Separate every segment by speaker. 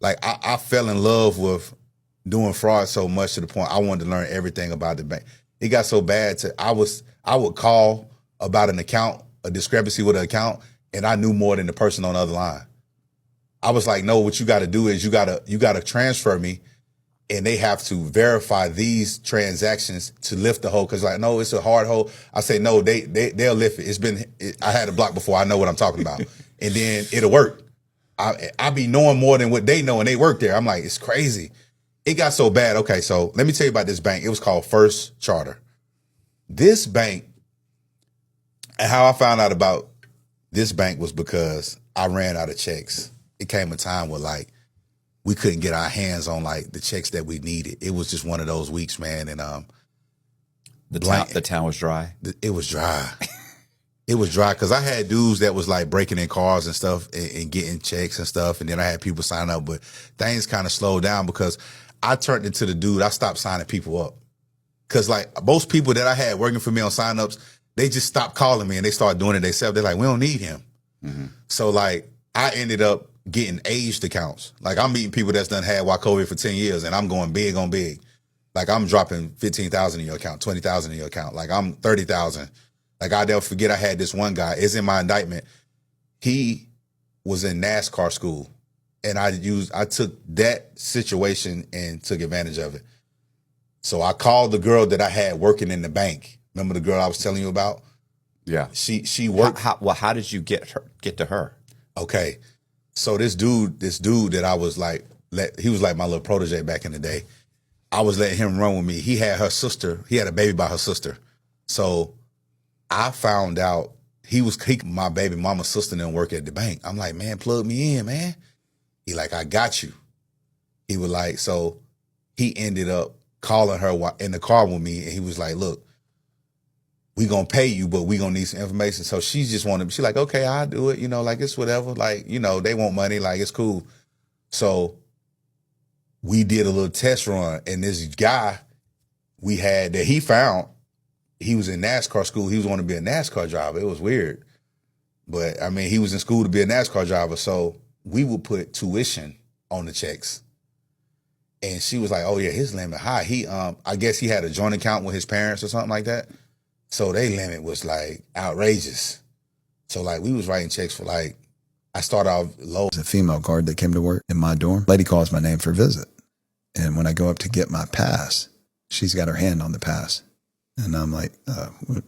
Speaker 1: Like I fell in love with doing fraud so much to the point I wanted to learn everything about the bank. It got so bad to I would call about an account, a discrepancy with an account, and I knew more than the person on the other line. I was like, no, what you got to do is you gotta transfer me, and they have to verify these transactions to lift the hold. Cause like, no, it's a hard hold. I say, no, they'll lift it. I had a block before. I know what I'm talking about. And then it'll work. I be knowing more than what they know, and they work there. I'm like, it's crazy. It got so bad. Okay, so let me tell you about this bank. It was called First Charter. This bank, and how I found out about this bank was because I ran out of checks. It came a time where like we couldn't get our hands on like the checks that we needed. It was just one of those weeks, man. And
Speaker 2: the town was dry.
Speaker 1: It was dry. It was dry because I had dudes that was like breaking in cars and stuff and getting checks and stuff. And then I had people sign up, but things kind of slowed down because I turned into the dude. I stopped signing people up. Cause like most people that I had working for me on signups, they just stopped calling me and they started doing it themselves. They're like, we don't need him. Mm-hmm. So like I ended up getting aged accounts. Like I'm meeting people that's done had Wachovia for 10 years and I'm going big on big. Like I'm dropping 15,000 in your account, 20,000 in your account. Like I'm 30,000. Like I'll never forget I had this one guy, it's in my indictment. He was in NASCAR school and I took that situation and took advantage of it. So I called the girl that I had working in the bank. Remember the girl I was telling you about?
Speaker 2: Yeah.
Speaker 1: She worked.
Speaker 2: How did you get to her?
Speaker 1: Okay. So this dude that I was like, he was like my little protege back in the day. I was letting him run with me. He had her sister. He had a baby by her sister. So I found out my baby mama's sister didn't work at the bank. I'm like, man, plug me in, man. He like, I got you. He was like, so he ended up calling her in the car with me, and he was like, look, we gonna pay you, but we gonna need some information. So she's like, okay, I'll do it. You know, like it's whatever. Like, you know, they want money. Like it's cool. So we did a little test run, and this guy we had that he found, he was in NASCAR school. He was wanting to be a NASCAR driver. It was weird. But I mean, he was in school to be a NASCAR driver. So we would put tuition on the checks. And she was like, oh yeah, his limit high. He, I guess he had a joint account with his parents or something like that. So their limit was like outrageous. So like we was writing checks for like, I started off low.
Speaker 3: There's a female guard that came to work in my dorm. Lady calls my name for a visit. And when I go up to get my pass, she's got her hand on the pass. And I'm like,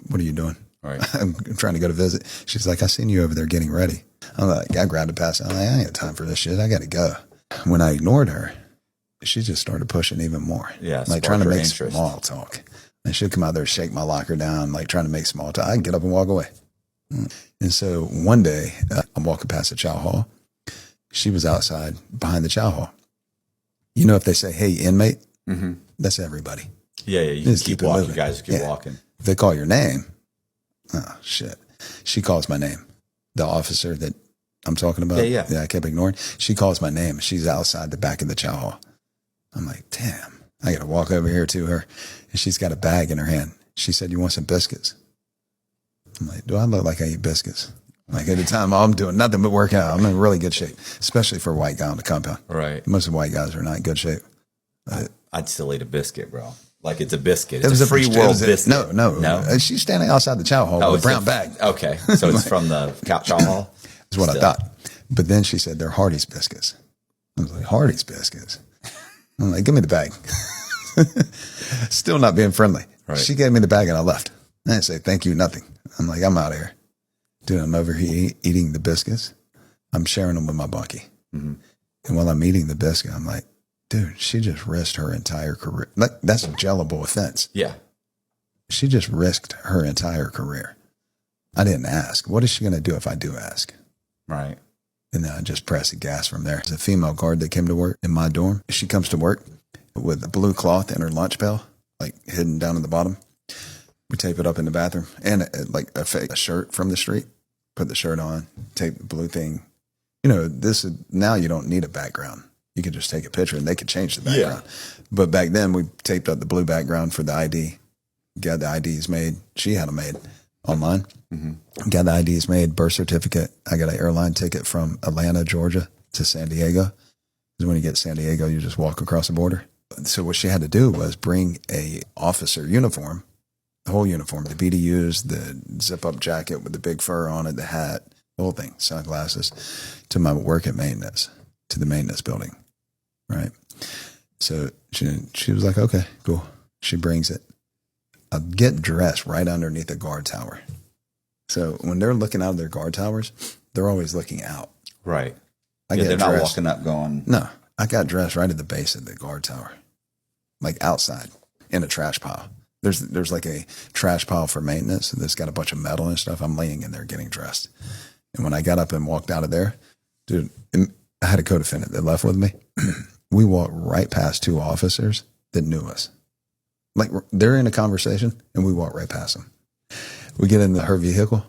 Speaker 3: what are you doing?
Speaker 2: Right.
Speaker 3: I'm trying to go to visit. She's like, I seen you over there getting ready. I'm like, I grabbed the pass. I'm like, I ain't got time for this shit. I got to go. When I ignored her, she just started pushing even more.
Speaker 2: Yeah.
Speaker 3: Like trying to make small talk. And she'd come out there, shake my locker down, like trying to make small talk. I'd get up and walk away. And so one day, I'm walking past the chow hall. She was outside behind the chow hall. You know, if they say, hey, inmate, that's everybody.
Speaker 2: Yeah, you just keep walking. You guys keep walking.
Speaker 3: If they call your name, oh, shit. She calls my name. The officer that I'm talking about.
Speaker 2: Yeah.
Speaker 3: I kept ignoring. She calls my name. She's outside the back of the chow hall. I'm like, damn, I got to walk over here to her. And she's got a bag in her hand. She said, you want some biscuits? I'm like, do I look like I eat biscuits? Like at the time, I'm doing nothing but work out. I'm in really good shape, especially for a white guy on the compound.
Speaker 2: Right.
Speaker 3: Most of the white guys are not in good shape.
Speaker 2: I'd still eat a biscuit, bro. Like it's a biscuit.
Speaker 3: It was
Speaker 2: a free world biscuit.
Speaker 3: No. She's standing outside the chow hall with a brown bag.
Speaker 2: Okay. So it's from the chow hall?
Speaker 3: That's what I thought. But then she said, they're Hardee's biscuits. I was like, Hardee's biscuits? I'm like, give me the bag. Still not being friendly. Right. She gave me the bag and I left. I didn't say thank you, nothing. I'm like, I'm out of here. Dude, I'm over here eating the biscuits. I'm sharing them with my bunkie. Mm-hmm. And while I'm eating the biscuit, I'm like, dude, she just risked her entire career. Like, that's a jailable offense.
Speaker 2: Yeah.
Speaker 3: She just risked her entire career. I didn't ask. What is she going to do if I do ask?
Speaker 2: Right.
Speaker 3: And then I just press the gas from there. There's a female guard that came to work in my dorm. She comes to work with a blue cloth in her lunch pail, like hidden down at the bottom. We tape it up in the bathroom and like a shirt from the street. Put the shirt on, tape the blue thing. You know, now you don't need a background. You could just take a picture and they could change the background. Yeah. But back then we taped up the blue background for the ID. Got the IDs made. She had them made online. Mm-hmm. Got the IDs made, birth certificate. I got an airline ticket from Atlanta, Georgia to San Diego. Because when you get to San Diego, you just walk across the border. So what she had to do was bring a officer uniform, the whole uniform, the BDUs, the zip-up jacket with the big fur on it, the hat, the whole thing, sunglasses, to my work at maintenance, to the maintenance building, right? So she was like, okay, cool. She brings it. I get dressed right underneath the guard tower. So when they're looking out of their guard towers, they're always looking out.
Speaker 2: Right.
Speaker 3: I
Speaker 2: Yeah,
Speaker 3: get
Speaker 2: they're not
Speaker 3: dressed.
Speaker 2: walking up going.
Speaker 3: No, I got dressed right at the base of the guard tower, like outside in a trash pile. There's like a trash pile for maintenance that's got a bunch of metal and stuff. I'm laying in there getting dressed. And when I got up and walked out of there, dude, I had a co-defendant that left with me. We walked right past two officers that knew us. Like they're in a conversation and we walk right past them. We get in her vehicle,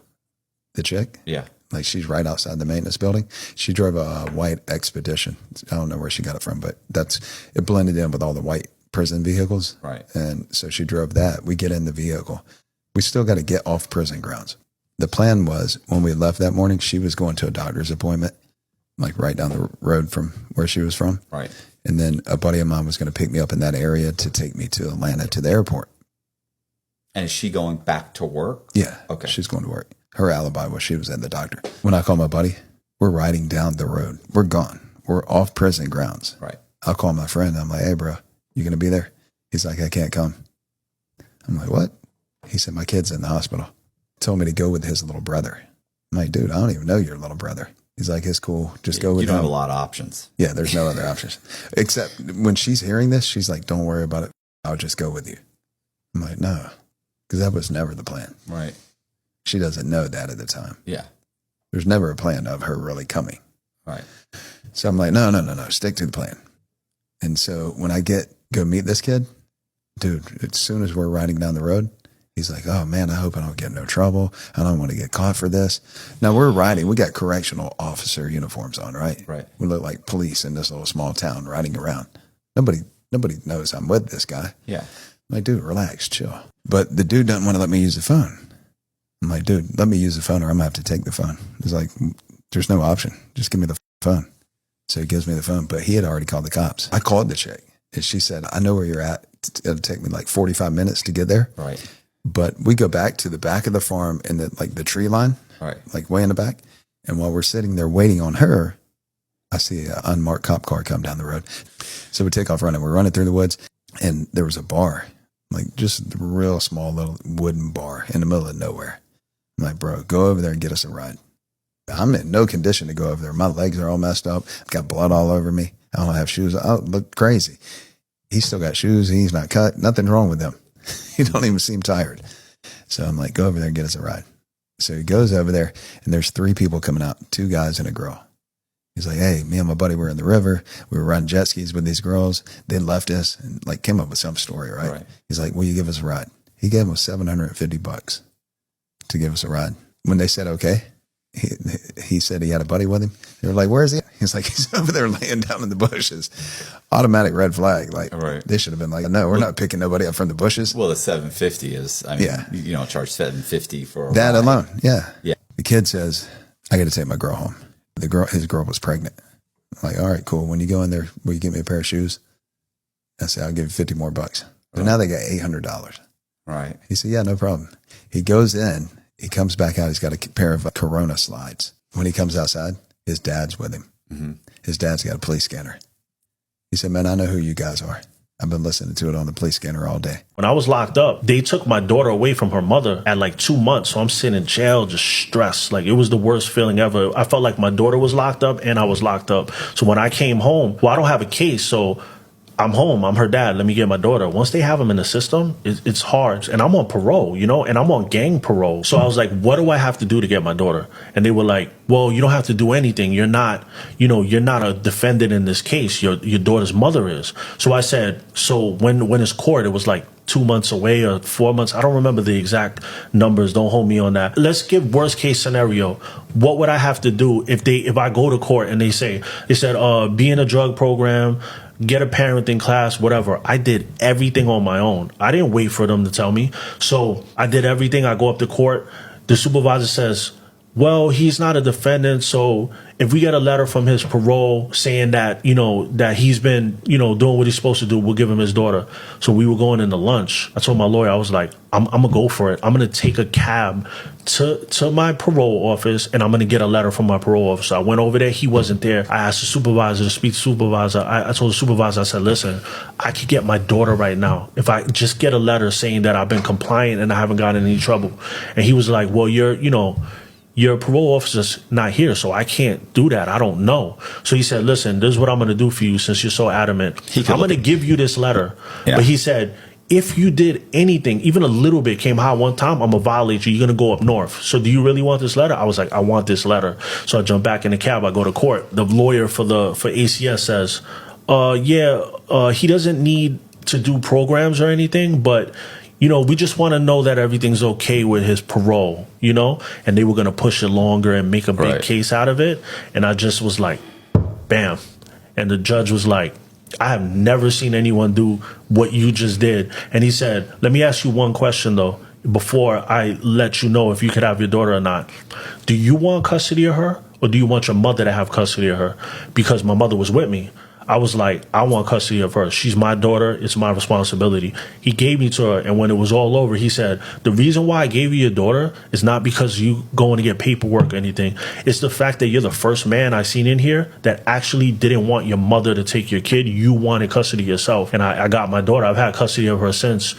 Speaker 3: the chick.
Speaker 2: Yeah.
Speaker 3: Like she's right outside the maintenance building. She drove a white Expedition. I don't know where she got it from, but it blended in with all the white prison vehicles.
Speaker 2: Right.
Speaker 3: And so she drove that. We get in the vehicle. We still got to get off prison grounds. The plan was when we left that morning, she was going to a doctor's appointment, like right down the road from where she was from.
Speaker 2: Right.
Speaker 3: And then a buddy of mine was going to pick me up in that area to take me to Atlanta to the airport.
Speaker 2: And is she going back to work?
Speaker 3: Yeah.
Speaker 2: Okay.
Speaker 3: She's going to work. Her alibi was she was at the doctor. When I call my buddy, we're riding down the road. We're gone. We're off prison grounds.
Speaker 2: Right.
Speaker 3: I'll call my friend. I'm like, hey, bro, you going to be there? He's like, I can't come. I'm like, what? He said, my kid's in the hospital. Told me to go with his little brother. I'm like, dude, I don't even know your little brother. He's like, it's cool. Just go with
Speaker 2: You don't
Speaker 3: him.
Speaker 2: have a lot of options.
Speaker 3: Yeah, there's no other options. Except when she's hearing this, she's like, don't worry about it. I'll just go with you. I'm like, no, because that was never the plan.
Speaker 2: Right.
Speaker 3: She doesn't know that at the time.
Speaker 2: Yeah.
Speaker 3: There's never a plan of her really coming.
Speaker 2: Right.
Speaker 3: So I'm like, no, stick to the plan. And so when I go meet this kid, dude, as soon as we're riding down the road, he's like, oh man, I hope I don't get in no trouble. I don't want to get caught for this. Now we're riding, we got correctional officer uniforms on, right?
Speaker 2: Right.
Speaker 3: We look like police in this little small town riding around. Nobody knows I'm with this guy.
Speaker 2: Yeah.
Speaker 3: I'm like, dude, relax, chill. But the dude doesn't want to let me use the phone. I'm like, dude, let me use the phone or I'm going to have to take the phone. He's like, there's no option. Just give me the phone. So he gives me the phone, but he had already called the cops. I called the chick and she said, I know where you're at. It'll take me like 45 minutes to get there.
Speaker 2: Right.
Speaker 3: But we go back to the back of the farm in the tree line,
Speaker 2: Right.
Speaker 3: like way in the back. And while we're sitting there waiting on her, I see an unmarked cop car come down the road. So we take off running. We're running through the woods and there was a bar, like just a real small little wooden bar in the middle of nowhere. I'm like, bro, go over there and get us a ride. I'm in no condition to go over there. My legs are all messed up. Got blood all over me. I don't have shoes. I look crazy. He's still got shoes. He's not cut. Nothing's wrong with him. He don't even seem tired. So I'm like, go over there and get us a ride. So he goes over there and there's 3 people coming out, 2 guys and a girl. He's like, hey, me and my buddy were in the river. We were riding jet skis with these girls. They left us and like came up with some story, right? He's like, will you give us a ride? He gave them $750 to give us a ride. When they said, okay, he said he had a buddy with him. They were like, where is he? He's like, he's over there laying down in the bushes. Automatic red flag. Like,
Speaker 2: Right.
Speaker 3: They should have been like, no, we're not picking nobody up from the bushes.
Speaker 2: Well, the 750 is, I mean,
Speaker 3: Yeah.
Speaker 2: you don't charge 750 for a
Speaker 3: That
Speaker 2: ride.
Speaker 3: alone. Yeah.
Speaker 2: Yeah.
Speaker 3: The kid says, I got to take my girl home. His girl was pregnant. I'm like, all right, cool. When you go in there, will you get me a pair of shoes? I said, I'll give you 50 more bucks. But now they got $800.
Speaker 2: Right.
Speaker 3: He said, yeah, no problem. He goes in, he comes back out. He's got a pair of Corona slides. When he comes outside, his dad's with him.
Speaker 2: Mm-hmm.
Speaker 3: His dad's got a police scanner. He said, man, I know who you guys are. I've been listening to it on the police scanner all day.
Speaker 4: When I was locked up, they took my daughter away from her mother at like 2 months. So I'm sitting in jail, just stressed. Like it was the worst feeling ever. I felt like my daughter was locked up and I was locked up. So when I came home, well, I don't have a case. So I'm home. I'm her dad. Let me get my daughter. Once they have them in the system, it's hard. And I'm on parole, and I'm on gang parole. So I was like, what do I have to do to get my daughter? And they were like, well, you don't have to do anything. You're not a defendant in this case. Your daughter's mother is. So I said, so when it's court, it was like 2 months away or 4 months. I don't remember the exact numbers. Don't hold me on that. Let's give worst case scenario. What would I have to do if I go to court and they said, be in a drug program, get a parenting class, whatever. I did everything on my own. I didn't wait for them to tell me. So I did everything. I go up to court. The supervisor says, well, he's not a defendant, so if we get a letter from his parole saying that, you know, that he's been, you know, doing what he's supposed to do, we'll give him his daughter. So we were going into lunch. I told my lawyer, I was like, I'm going to go for it. I'm going to take a cab to my parole office, and I'm going to get a letter from my parole officer. I went over there. He wasn't there. I asked the supervisor to speak to the supervisor. I told the supervisor, I said, listen, I could get my daughter right now if I just get a letter saying that I've been compliant and I haven't gotten in any trouble. And he was like, well, your parole officer's not here, so I can't do that. I don't know. So he said, listen, this is what I'm going to do for you since you're so adamant. I'm going to give you this letter.
Speaker 2: Yeah.
Speaker 4: But he said, if you did anything, even a little bit, came high one time, I'm going to violate you. You're going to go up north. So do you really want this letter? I was like, I want this letter. So I jump back in the cab. I go to court. The lawyer for ACS says, he doesn't need to do programs or anything, but you know, we just want to know that everything's okay with his parole, you know? And they were going to push it longer and make a big case out of it. And I just was like, bam. And the judge was like, I have never seen anyone do what you just did. And he said, let me ask you one question, though, before I let you know if you could have your daughter or not. Do you want custody of her, or do you want your mother to have custody of her? Because my mother was with me. I was like, I want custody of her. She's my daughter. It's my responsibility. He gave me to her. And when it was all over, he said, the reason why I gave you your daughter is not because you going to get paperwork or anything. It's the fact that you're the first man I seen in here that actually didn't want your mother to take your kid. You wanted custody yourself. And I got my daughter. I've had custody of her since.